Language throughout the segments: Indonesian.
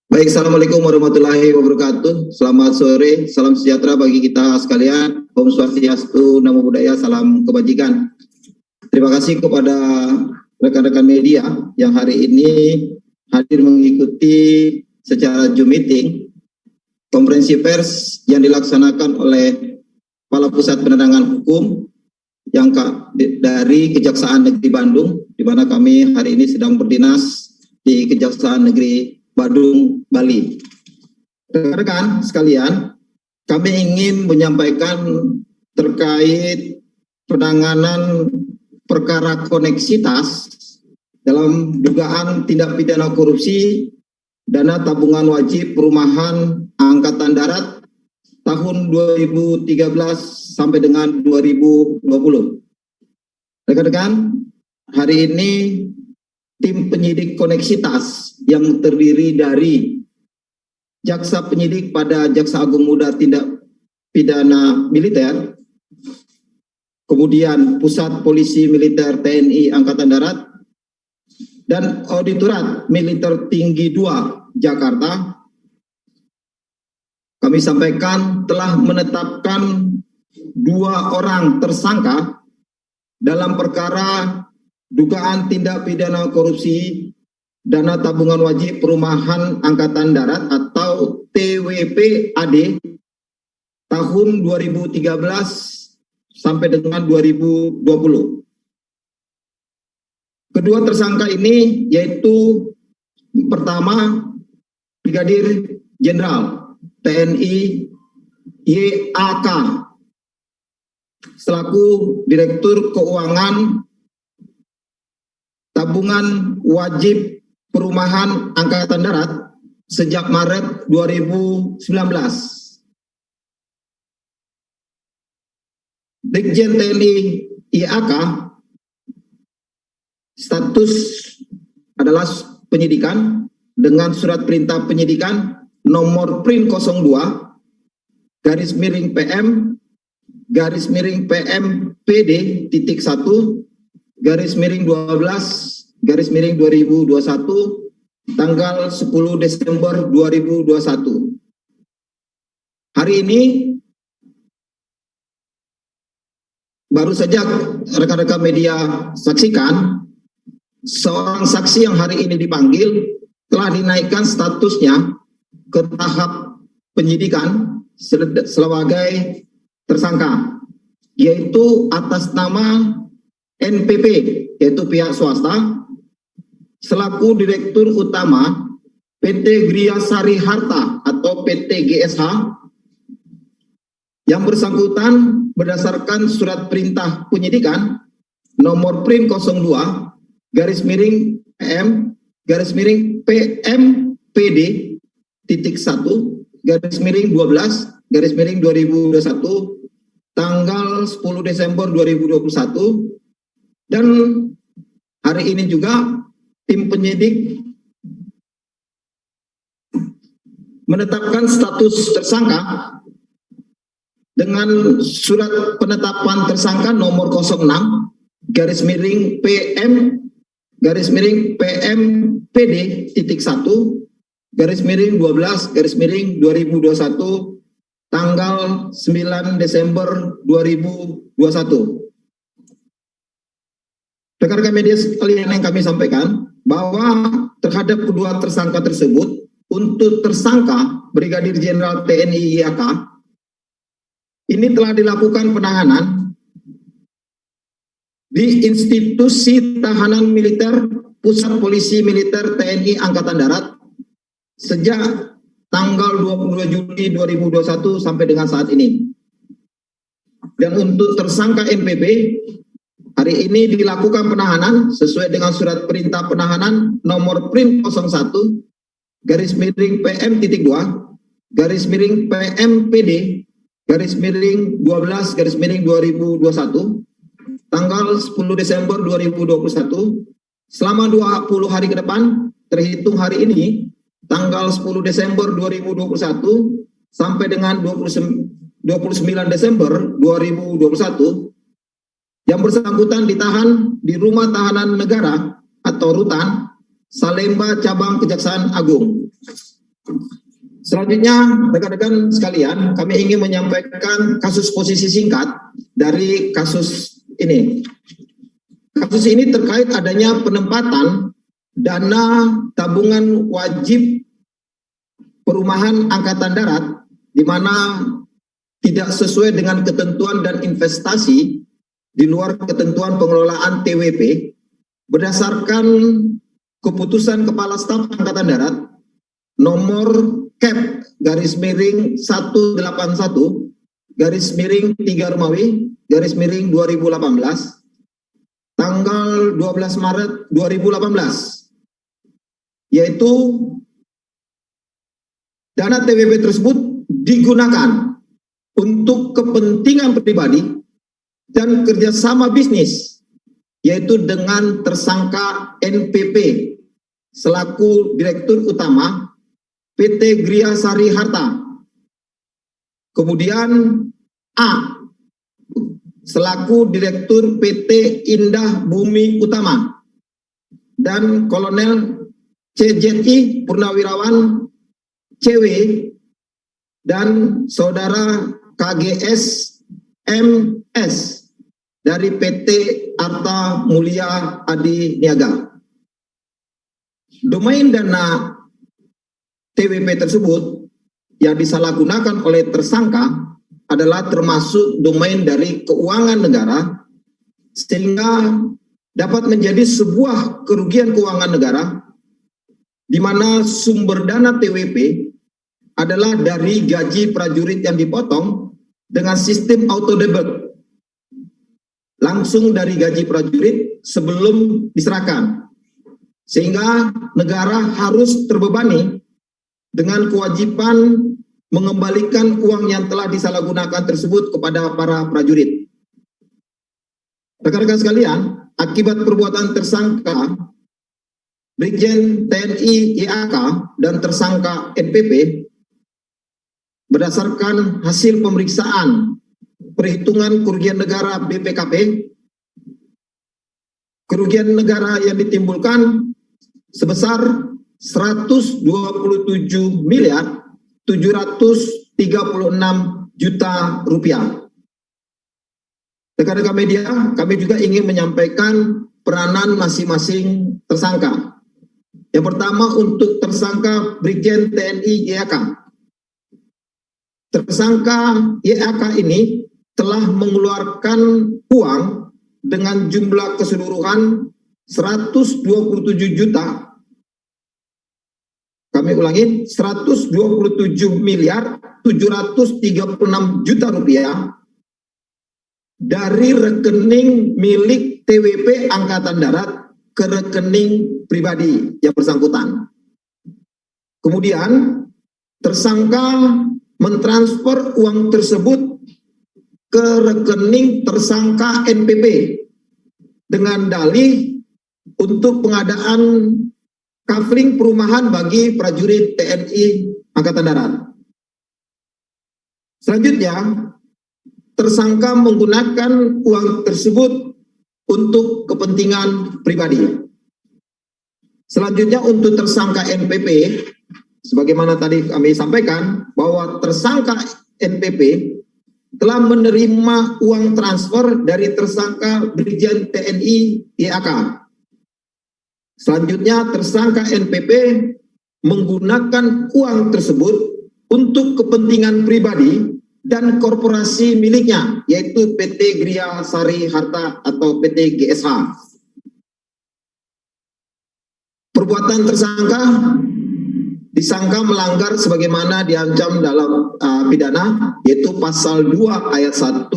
Baik, Assalamualaikum warahmatullahi wabarakatuh. Selamat sore, salam sejahtera bagi kita sekalian. Om Swastiastu, Namo Buddhaya, salam kebajikan. Terima kasih kepada rekan-rekan media yang hari ini hadir mengikuti secara Zoom meeting konferensi pers yang dilaksanakan oleh Kepala Pusat Penerangan Hukum yang dari Kejaksaan Negeri Bandung, di mana kami hari ini sedang berdinas di Kejaksaan Negeri Badung, Bali. Rekan-rekan sekalian, kami ingin menyampaikan terkait penanganan perkara koneksitas dalam dugaan tindak pidana korupsi dana tabungan wajib perumahan Angkatan Darat tahun 2013 sampai dengan 2020. Rekan-rekan, hari ini tim penyidik koneksitas yang terdiri dari jaksa penyidik pada Jaksa Agung Muda Tindak Pidana Militer, kemudian Pusat Polisi Militer TNI Angkatan Darat, dan Auditorat Militer Tinggi 2 Jakarta, kami sampaikan telah menetapkan 2 orang tersangka dalam perkara dugaan tindak pidana korupsi dana tabungan wajib perumahan Angkatan Darat atau TWP-AD tahun 2013 sampai dengan 2020. Kedua tersangka ini yaitu pertama Brigadir Jenderal TNI YAK selaku Direktur Keuangan Tabungan Wajib Perumahan Angkatan Darat sejak Maret 2019. Brigjen TNI IAK status adalah penyidikan dengan surat perintah penyidikan nomor Prin 02 garis miring PM garis miring PM PD titik 1 garis miring 12 garis miring 2021 tanggal 10 Desember 2021. Hari ini baru saja rekan-rekan media saksikan seorang saksi yang hari ini dipanggil telah dinaikkan statusnya ke tahap penyidikan sebagai tersangka, yaitu atas nama NPP, yaitu pihak swasta, selaku Direktur Utama PT Gria Sari Harta atau PT GSH, yang bersangkutan berdasarkan surat perintah penyidikan nomor Prim 02 garis miring PM garis miring PMPD titik 1 garis miring 12 garis miring 2021 tanggal 10 Desember 2021, dan hari ini juga tim penyidik menetapkan status tersangka dengan surat penetapan tersangka nomor 06 garis miring PM garis miring PMPD titik 1 garis miring 12 garis miring 2021 tanggal 9 Desember 2021. Rekan-rekan media sekalian, yang kami sampaikan bahwa terhadap kedua tersangka tersebut, untuk tersangka Brigadir Jenderal TNI YAK ini telah dilakukan penahanan di Institusi Tahanan Militer Pusat Polisi Militer TNI Angkatan Darat sejak tanggal 22 Juli 2021 sampai dengan saat ini. Dan untuk tersangka NPP, hari ini dilakukan penahanan sesuai dengan surat perintah penahanan nomor Prim 01 garis miring PM.2 garis miring PMPD garis miring 12 garis miring 2021 tanggal 10 Desember 2021 selama 20 hari ke depan terhitung hari ini tanggal 10 Desember 2021 sampai dengan 29 Desember 2021. Yang bersangkutan ditahan di Rumah Tahanan Negara atau Rutan Salemba Cabang Kejaksaan Agung. Selanjutnya, rekan-rekan sekalian, kami ingin menyampaikan kasus posisi singkat dari kasus ini. Kasus ini terkait adanya penempatan dana tabungan wajib perumahan Angkatan Darat di mana tidak sesuai dengan ketentuan dan investasi di luar ketentuan pengelolaan TWP berdasarkan keputusan Kepala Staf Angkatan Darat nomor KEP garis miring 181 garis miring 3 Romawi garis miring 2018 tanggal 12 Maret 2018, yaitu dana TWP tersebut digunakan untuk kepentingan pribadi dan kerjasama bisnis, yaitu dengan tersangka NPP selaku Direktur Utama PT Gria Sari Harta, kemudian A selaku Direktur PT Indah Bumi Utama, dan Kolonel CZI Purnawirawan CW dan Saudara KGS MS dari PT Arta Mulia Adi Niaga. Domain dana TWP tersebut yang disalahgunakan oleh tersangka adalah termasuk domain dari keuangan negara, sehingga dapat menjadi sebuah kerugian keuangan negara di mana sumber dana TWP adalah dari gaji prajurit yang dipotong dengan sistem auto debit langsung dari gaji prajurit sebelum diserahkan, sehingga negara harus terbebani dengan kewajiban mengembalikan uang yang telah disalahgunakan tersebut kepada para prajurit. Rekan-rekan sekalian, akibat perbuatan tersangka Brigjen TNI YAK dan tersangka NPP, berdasarkan hasil pemeriksaan perhitungan kerugian negara BPKP, kerugian negara yang ditimbulkan sebesar 127 miliar 736 juta rupiah. Rekan-rekan media, kami juga ingin menyampaikan peranan masing-masing tersangka. Yang pertama untuk tersangka Brigjen TNI YAK. Tersangka YAK ini telah mengeluarkan uang dengan jumlah keseluruhan 127 juta. Kami ulangi, 127 miliar 736 juta rupiah dari rekening milik TWP Angkatan Darat ke rekening pribadi yang bersangkutan. Kemudian tersangka mentransfer uang tersebut ke rekening tersangka NPP dengan dalih untuk pengadaan kafling perumahan bagi prajurit TNI Angkatan Darat. Selanjutnya, tersangka menggunakan uang tersebut untuk kepentingan pribadi. Selanjutnya untuk tersangka NPP, sebagaimana tadi kami sampaikan bahwa tersangka NPP telah menerima uang transfer dari tersangka Brigjen TNI YAK. Selanjutnya tersangka NPP menggunakan uang tersebut untuk kepentingan pribadi dan korporasi miliknya, yaitu PT Gria Sari Harta atau PT GSH. Perbuatan tersangka disangka melanggar sebagaimana diancam dalam pidana, yaitu pasal 2 ayat 1,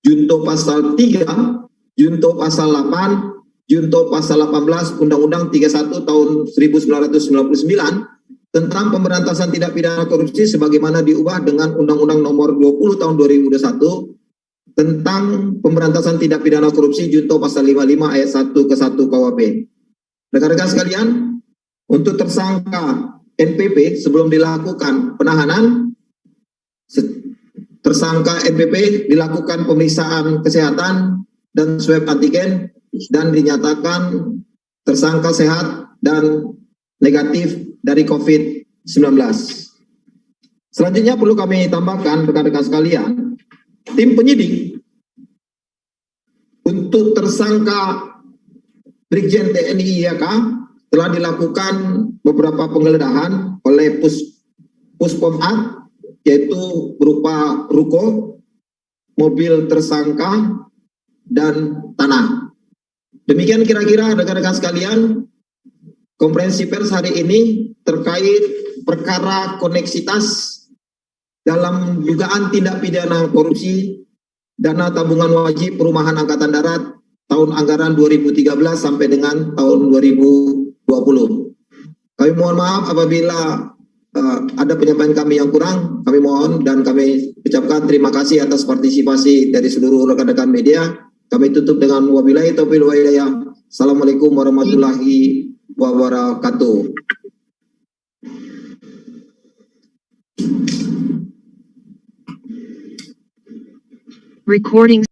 junto pasal 3, junto pasal 8, junto pasal 18 Undang-Undang 31 tahun 1999 tentang pemberantasan tindak pidana korupsi sebagaimana diubah dengan Undang-Undang nomor 20 tahun 2021 tentang pemberantasan tindak pidana korupsi junto pasal 55 ayat 1 ke 1 KUHP. Rekan-rekan sekalian, untuk tersangka NPP sebelum dilakukan penahanan, tersangka NPP dilakukan pemeriksaan kesehatan dan swab antigen dan dinyatakan tersangka sehat dan negatif dari COVID-19. Selanjutnya perlu kami tambahkan rekan-rekan sekalian, tim penyidik untuk tersangka Brigjen TNI YAK telah dilakukan beberapa penggeledahan oleh Puspom-Ad, yaitu berupa ruko, mobil tersangka, dan tanah. Demikian kira-kira rekan-rekan sekalian konferensi pers hari ini terkait perkara koneksitas dalam dugaan tindak pidana korupsi dana tabungan wajib perumahan Angkatan Darat tahun anggaran 2013 sampai dengan tahun 2020. Kami mohon maaf apabila ada penyampaian kami yang kurang, kami mohon dan kami ucapkan terima kasih atas partisipasi dari seluruh rekan-rekan media. Kami tutup dengan wabillahi taufiq wal hidayah. Assalamualaikum warahmatullahi wabarakatuh. Recording